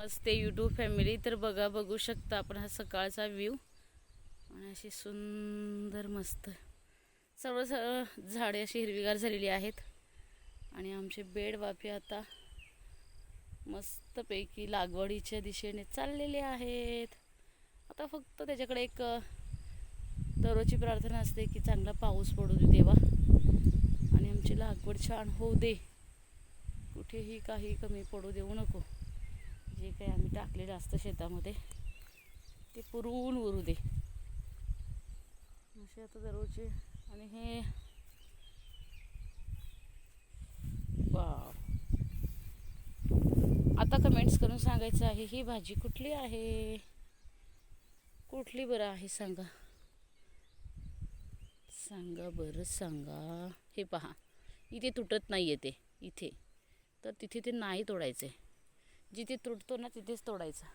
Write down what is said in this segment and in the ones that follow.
नमस्ते YouTube family. तर बघू शकता आपण हा सकाळचा व्ह्यू आणि अशी सुंदर मस्त सर्व झाडे अशी हिरवीगार झालेली आहेत आणि आमचे बेड वाफे आता मस्तपैकी लागवडीच्या दिशेने चाललेले आहेत. आता फक्त त्याच्याकडे एक दररोजची प्रार्थना असते की चांगला पाऊस पडू दे देवा आणि आमची लागवड छान होऊ दे, कुठेही काही कमी पडू देऊ नको. जे काही आम्ही टाकलेलं असतं शेतामध्ये ते पुरून उरू दे असे आता दररोजचे. आणि हे वाव, आता कमेंट्स करून सांगायचं आहे ही भाजी कुठली आहे, कुठली बरं आहे सांगा, सांगा बरं सांगा. हे पहा, इथे तुटत नाही आहे ते इथे, तर तिथे ते नाही तोडायचे, जिथे तुटतो ना तिथेच तोडायचा.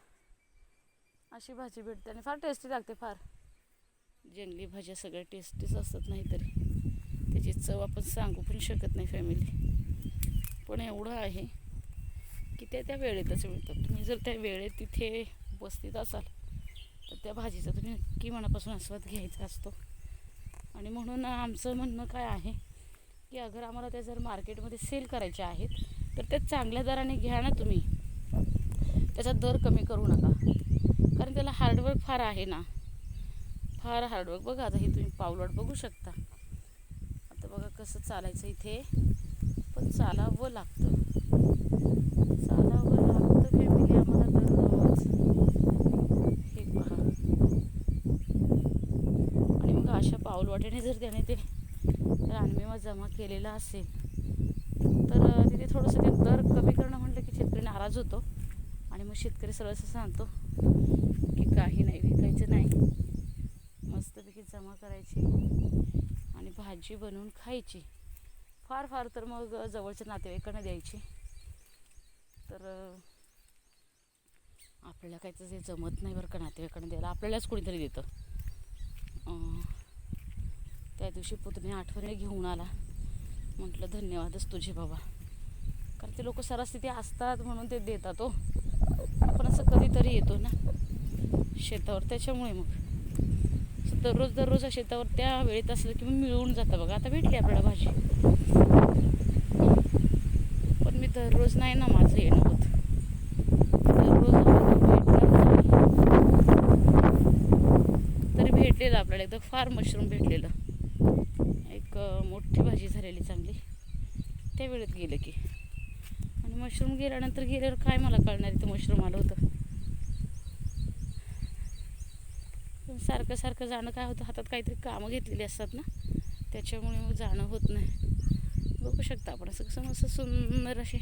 अशी भाजी भेटते आणि फार टेस्टी लागते. फार जंगली भाज्या सगळ्या टेस्टीच असतात, नाही तरी त्याची चव आपण सांगू पण शकत नाही फॅमिली. पण एवढं आहे की त्या वेळेतच मिळतात. तुम्ही जर त्या वेळेत तिथे उपस्थित असाल तर त्या भाजीचा तुम्ही नक्की मनापासून आस्वाद घ्यायचा असतो. आणि म्हणून आमचं म्हणणं काय आहे की अगर आम्हाला त्या जर मार्केटमध्ये सेल करायच्या आहेत तर त्या चांगल्या दराने घ्या ना तुम्ही, त्याचा दर कमी करू नका, कारण त्याला हार्डवर्क फार आहे ना, फार हार्डवर्क. बघा आता हे तुम्ही पावलट बघू शकता. आता बघा कसं चालायचं इथे, पण चालावं लागतं फॅमिली आम्हाला दररोज. हे पहा, आणि मग अशा पाऊलवाटेने जर त्याने ते रानमेवा जमा केलेला असेल तर तिथे थोडंसं ते दर कमी करणं म्हटलं की शेतकरी नाराज होतो. आणि मग शेतकरी सरळ असं सांगतो की काही नाही, विकायचं नाही, मस्तपैकी जमा करायची आणि भाजी बनवून खायची. फार फार तर मग जवळच्या नातेवाईकांना द्यायची. तर आपल्याला काही तर ते जमत नाही बरं का नातेवाईकांना द्यायला, आपल्यालाच कोणीतरी देतं. त्या दिवशी पुतणी आठवणी घेऊन आला, म्हटलं धन्यवादच तुझे बाबा, कारण ते लोक सरास तिथे असतात म्हणून ते देतात. हो, आपण असं कधीतरी येतो ना शेतावर, त्याच्यामुळे मग दररोज शेतावर त्या वेळेत असलं की मग मिळून जातं. बघा आता भेटली आपल्याला भाजी, पण मी दररोज नाही ना माझं येणं होत. दररोज तरी भेटलेलं आपल्याला एकदा फार मशरूम भेटलेलं, एक मोठी भाजी झालेली चांगली त्या वेळेत गेलं की. आणि मशरूम गेल्यानंतर गेल्यावर काय मला कळणार इथं मशरूम आलं होतं. सारखं सारखं जाणं काय होतं, हातात काहीतरी कामं घेतलेली असतात ना, त्याच्यामुळे मग जाणं होत नाही. बघू शकता आपण असं कसं मस्त सुंदर असे,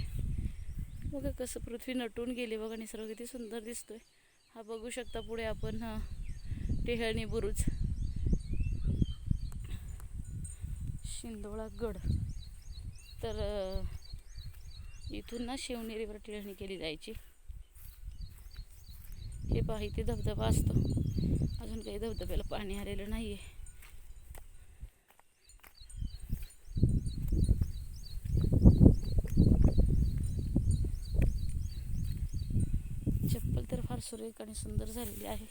बघा कसं पृथ्वी नटून गेली. बघा निसर्ग किती सुंदर दिसतोय. हा बघू शकता पुढे आपण टेहळणी बुरुज, शिंदोळा गड. तर इथून ना शिवनेरीवर टेहळणी केली जायची. हे पहा इथे धबधबा असतो, अजून काही धबधब्याला पाणी आलेलं नाही आहे. चप्पल तर फार सुरेख आणि सुंदर झालेली आहे.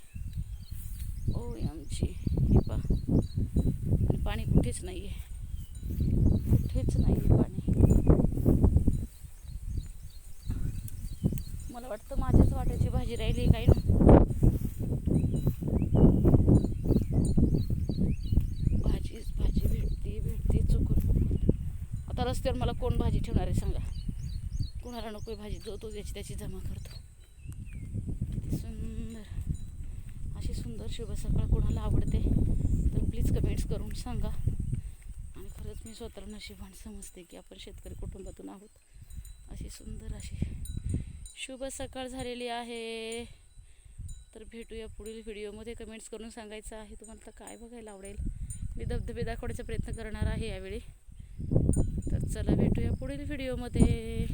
ओ आमची हे पहा, आणि पाणी कुठेच नाही आहे, कुठेच नाही आहे पाणी. मला वाटतं माझ्याच वाट्याची भाजी राहिली काही ना. भाजी भेटते चुकून. आता रस्त्यावर मला कोण भाजी ठेवणार आहे सांगा, कुणाला नको भाजी, जो तो त्याची जमा करतो. किती सुंदर, अशी सुंदर शुभ सकाळ कोणाला आवडते तर प्लीज कमेंट्स करून सांगा. आणि खरंच मी स्वतःला नशिबान समजते की आपण शेतकरी कुटुंबातून आहोत. अशी सुंदर अशी शुभ सकाळ झालेली आहे. तर भेटूया पुढील व्हिडिओमध्ये. कमेंट्स करून सांगायचं आहे तुम्हाला काय बघायला आवडेल. मी धबधबे दाखवण्याचा प्रयत्न करणार आहे यावेळी. तर चला भेटूया पुढील व्हिडिओमध्ये.